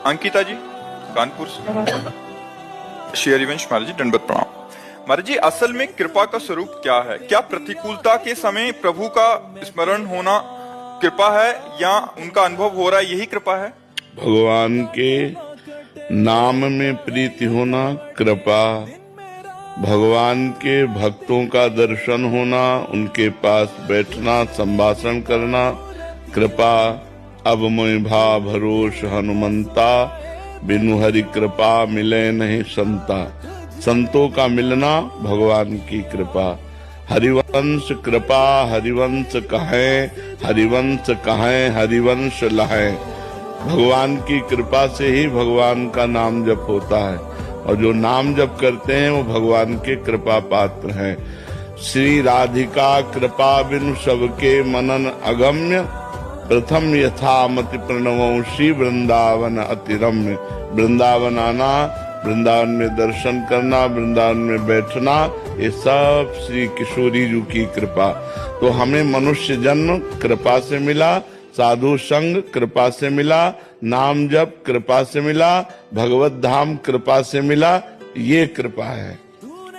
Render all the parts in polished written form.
अंकिता जी कानपुर से। Share event महाराज जी दंडवत प्रणाम। महाराज जी असल में कृपा का स्वरूप क्या है? क्या प्रतिकूलता के समय प्रभु का स्मरण होना कृपा है या उनका अनुभव हो रहा है यही कृपा है? भगवान के नाम में प्रीति होना कृपा, भगवान के भक्तों का दर्शन होना, उनके पास बैठना, संभाषण करना कृपा। अब मोहि भा भरोस हनुमंता, बिनु हरि कृपा मिले नहीं संता। संतों का मिलना भगवान की कृपा। हरिवंश कृपा हरिवंश कहें, हरिवंश कहें हरिवंश लहें। भगवान की कृपा से ही भगवान का नाम जप होता है, और जो नाम जप करते हैं वो भगवान के कृपा पात्र हैं। श्री राधिका कृपा बिनु सबके मनन अगम्य, प्रथम यथामति प्रणवों श्री वृंदावन अति रम्य। वृंदावन आना, वृंदावन में दर्शन करना, वृंदावन में बैठना, ये सब श्री किशोरी जी की कृपा। तो हमें मनुष्य जन्म कृपा से मिला, साधु संग कृपा से मिला, नाम जप कृपा से मिला, भगवत धाम कृपा से मिला, ये कृपा है।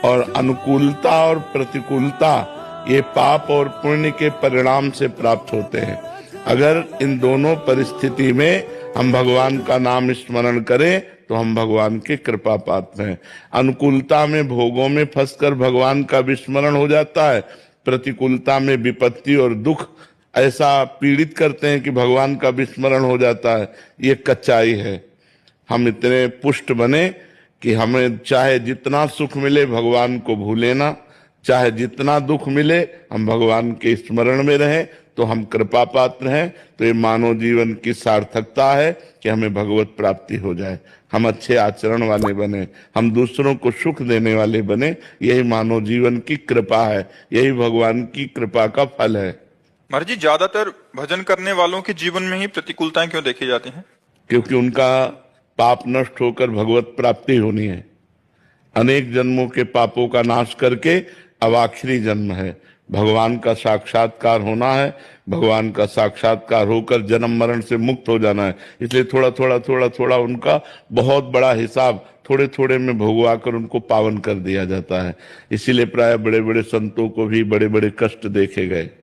और अनुकूलता और प्रतिकूलता ये पाप और पुण्य के परिणाम से प्राप्त होते हैं। अगर इन दोनों परिस्थिति में हम भगवान का नाम स्मरण करें तो हम भगवान के कृपा पात्र हैं। अनुकूलता में भोगों में फंसकर भगवान का विस्मरण हो जाता है, प्रतिकूलता में विपत्ति और दुख ऐसा पीड़ित करते हैं कि भगवान का विस्मरण हो जाता है। ये कच्चाई है। हम इतने पुष्ट बने कि हमें चाहे जितना सुख मिले भगवान को भूले ना, चाहे जितना दुख मिले हम भगवान के स्मरण में रहें, तो हम कृपा पात्र हैं। तो ये मानव जीवन की सार्थकता है कि हमें भगवत प्राप्ति हो जाए, हम अच्छे आचरण वाले बने, हम दूसरों को सुख देने वाले बने। यही मानव जीवन की कृपा है, यही भगवान की कृपा का फल है। महाराज जी ज्यादातर भजन करने वालों के जीवन में ही प्रतिकूलताएं क्यों देखी जाती हैं? क्योंकि उनका पाप नष्ट होकर भगवत प्राप्ति होनी है। अनेक जन्मों के पापों का नाश करके अब आखिरी जन्म है, भगवान का साक्षात्कार होना है, भगवान का साक्षात्कार होकर जन्म मरण से मुक्त हो जाना है। इसलिए थोड़ा थोड़ा उनका बहुत बड़ा हिसाब थोड़े थोड़े में भोगवा कर उनको पावन कर दिया जाता है। इसीलिए प्राय बड़े बड़े संतों को भी बड़े बड़े कष्ट देखे गए।